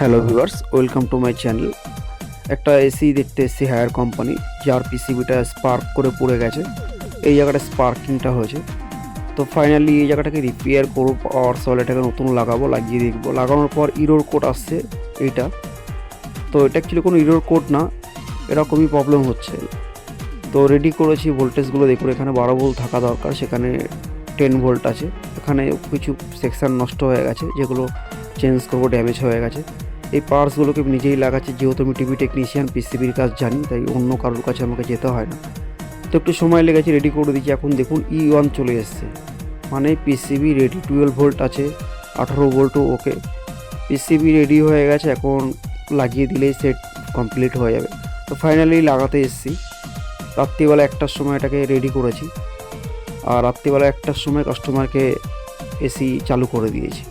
Hello viewers, welcome to my channel. একটা AC দেখতে এসেছি হায়ার কোম্পানি, যার পিসিবিটা স্পার্ক করে পড়ে গেছে। এই জায়গাটা স্পার্কিংটা হয়েছে। তো ফাইনালি এই জায়গাটাকে রিপেয়ার করবো, পাওয়ার সলেটাকে নতুন লাগাবো, লাগিয়ে দেখবো। লাগানোর পর ইরোর কোড আসছে এইটা। তো এটা অ্যাকচুয়ালি কোনো ইরোর কোড না, এরকমই প্রবলেম হচ্ছে। তো রেডি করেছি, ভোল্টেজগুলো দেখুন। এখানে 12 ভোল্ট থাকা দরকার, সেখানে 10 ভোল্ট আছে। এখানে কিছু সেকশান নষ্ট হয়ে গেছে, যেগুলো চেঞ্জ করবো, ড্যামেজ হয়ে গেছে। এই পার্টসগুলোকে নিজেই লাগাচ্ছি, যেহেতু আমি টিভি টেকনিশিয়ান, পিসিবির কাজ জানি, তাই অন্য কারোর কাছে আমাকে যেতে হয় না। তো একটু সময় লেগেছে, রেডি করে দিচ্ছি। এখন দেখুন E1 চলে এসছে, মানে পিসিবি রেডি। 12 ভোল্ট আছে, 18 ভোল্টও ওকে। পিসিবি রেডি হয়ে গেছে, এখন লাগিয়ে দিলেই সেট কমপ্লিট হয়ে যাবে। তো ফাইনালি লাগাতে এসেছি। রাত্রিবেলা 1টার সময় এটাকে রেডি করেছি, আর রাত্রিবেলা 1টার সময় কাস্টমারকে এসি চালু করে দিয়েছি।